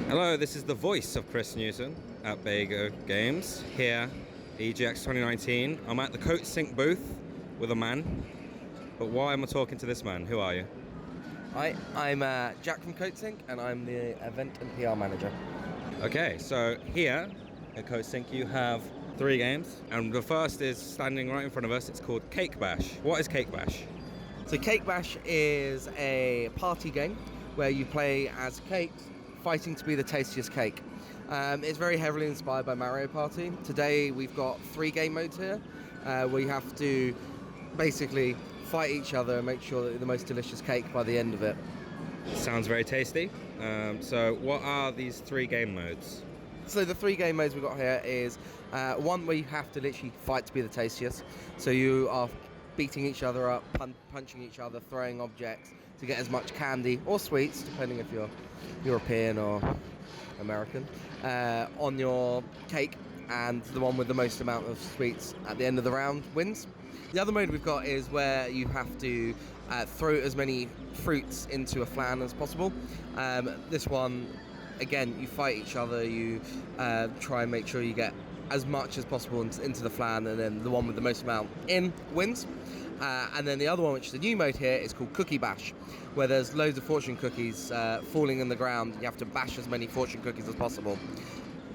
Hello, this is the voice of Chris Newton at Bago Games here, EGX 2019. I'm at the Coatsink booth with a man, but why am I talking to this man? Who are you? Hi, I'm Jack from Coatsink, and I'm the event and PR manager. Okay, so here at Coatsink you have 3 games, and the first is standing right in front of us. It's called Cake Bash. What is Cake Bash? So Cake Bash is a party game where you play as cakes, fighting to be the tastiest cake. It's very heavily inspired by Mario Party. Today we've got 3 game modes here, where you have to basically fight each other and make sure that you're the most delicious cake by the end of it. Sounds very tasty. So what are these 3 game modes? So the 3 game modes we've got here is one where you have to literally fight to be the tastiest. So you are beating each other up, punching each other, throwing objects to get as much candy or sweets, depending if you're European or American, on your cake, and the one with the most amount of sweets at the end of the round wins. The other mode we've got is where you have to throw as many fruits into a flan as possible. This one, again, you fight each other, you try and make sure you get as much as possible into the flan, and then the one with the most amount in wins. And then the other one, which is a new mode here, is called Cookie Bash, where there's loads of fortune cookies falling in the ground. You have to bash as many fortune cookies as possible.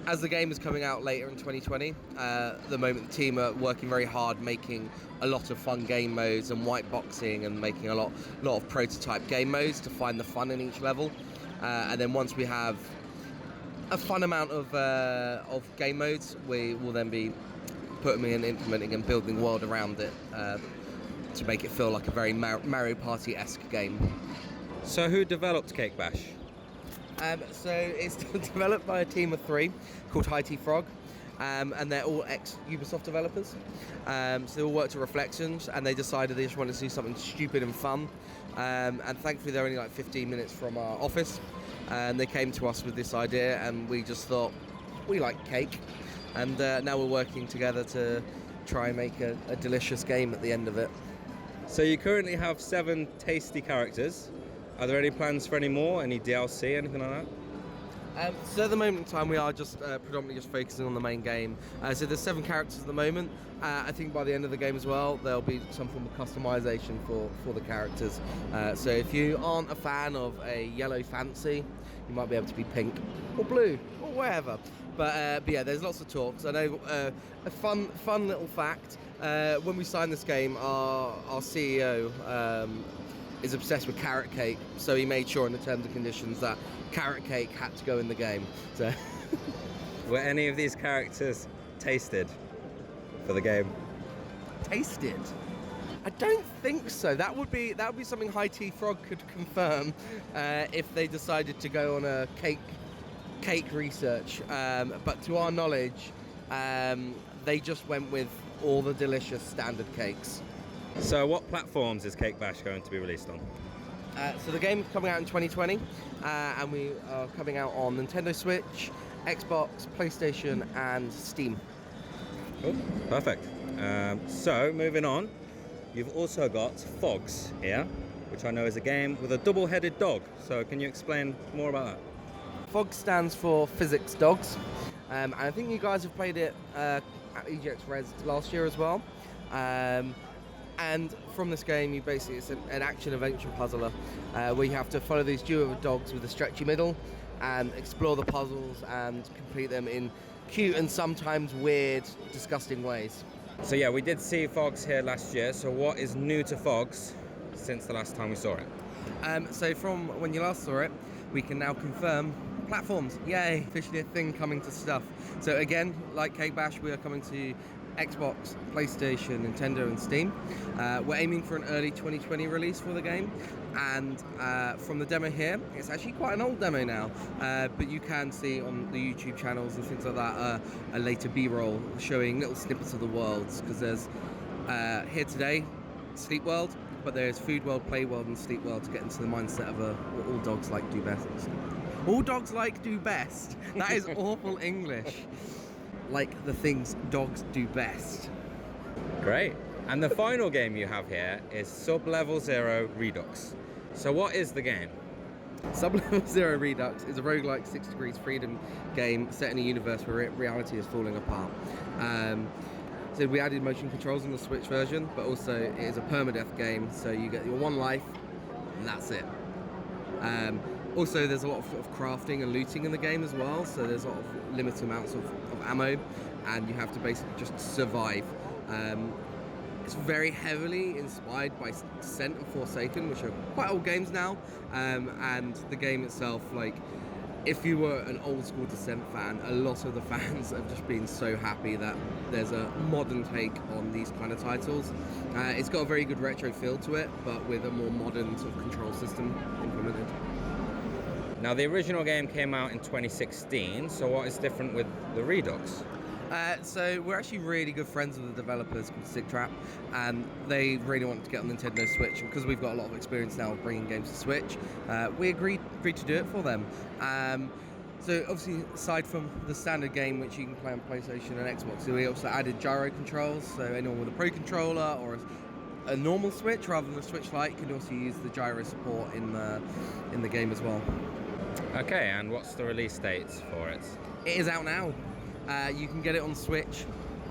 As the game is coming out later in 2020, at the moment the team are working very hard, making a lot of fun game modes and white boxing, and making a lot of prototype game modes to find the fun in each level. And then once we have a fun amount of game modes, we will then be putting in, implementing and building the world around it to make it feel like a very Mario Party-esque game. So who developed Cake Bash? So it's developed by a team of 3 called PHOGS, and they're all ex-Ubisoft developers. So they all worked at Reflections, and they decided they just wanted to do something stupid and fun. And thankfully they're only like 15 minutes from our office, and they came to us with this idea, and we just thought, we like cake, and now we're working together to try and make a delicious game at the end of it. So you currently have 7 tasty characters. Are there any plans for any more? Any DLC, anything like that? So at the moment in time we are just predominantly just focusing on the main game. So there's 7 characters at the moment. I think by the end of the game as well there'll be some form of customization for the characters. So if you aren't a fan of a yellow fancy, you might be able to be pink or blue or wherever. But yeah, there's lots of talks. I know a fun little fact. When we signed this game, our CEO is obsessed with carrot cake, so he made sure in the terms and conditions that carrot cake had to go in the game. So Were any of these characters tasted for the game? tasted? I don't think so. That would be something High Tea Frog could confirm if they decided to go on a cake research. But to our knowledge, they just went with all the delicious standard cakes. So what platforms is Cake Bash going to be released on? So the game is coming out in 2020, and we are coming out on Nintendo Switch, Xbox, PlayStation, and Steam. Cool, perfect. So moving on, you've also got PHOGS here, which I know is a game with a double-headed dog. So can you explain more about that? PHOGS stands for Physics Dogs, and I think you guys have played it at EGX Res last year as well. And from this game, it's an action-adventure puzzler where you have to follow these duo of dogs with a stretchy middle and explore the puzzles and complete them in cute and sometimes weird, disgusting ways. So yeah, we did see PHOGS here last year. So what is new to PHOGS since the last time we saw it? So from when you last saw it, we can now confirm platforms. Yay, officially a thing coming to stuff. So again, like Cake Bash, we are coming to Xbox, PlayStation, Nintendo, and Steam. We're aiming for an early 2020 release for the game, and from the demo here, it's actually quite an old demo now, but you can see on the YouTube channels and things like that a later B-roll showing little snippets of the worlds, because there's here today Sleep World, but there's Food World, Play World, and Sleep World to get into the mindset of what all dogs like do best. All dogs like do best? That is awful English. Like the things dogs do best. Great. And the final game you have here is Sub-Level Zero Redux. So what is the game? Sub-Level Zero Redux is a roguelike 6 degrees freedom game set in a universe where reality is falling apart. So we added motion controls in the Switch version, but also it is a permadeath game, so you get your one life, and that's it. Also, there's a lot of crafting and looting in the game as well, so there's a lot of limited amounts of ammo, and you have to basically just survive. It's very heavily inspired by Descent and Forsaken, which are quite old games now, and the game itself, like, if you were an old school Descent fan, a lot of the fans have just been so happy that there's a modern take on these kind of titles. It's got a very good retro feel to it, but with a more modern sort of control system implemented. Now, the original game came out in 2016, so what is different with the Redux? So we're actually really good friends with the developers called Sigtrap, and they really wanted to get on Nintendo Switch, and because we've got a lot of experience now of bringing games to Switch, we agreed to do it for them. So obviously, aside from the standard game which you can play on PlayStation and Xbox, we also added gyro controls, so anyone with a Pro Controller or a normal Switch rather than a Switch Lite can also use the gyro support in the game as well. Okay, and what's the release date for it? It is out now. You can get it on Switch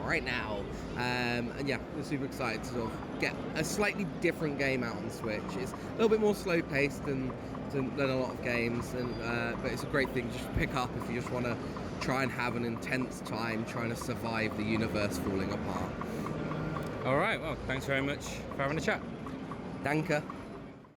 right now, and yeah, we're super excited to sort of get a slightly different game out on Switch. It's a little bit more slow paced than a lot of games, and but it's a great thing just to pick up if you just want to try and have an intense time trying to survive the universe falling apart. All right, well, thanks very much for having a chat. Danke.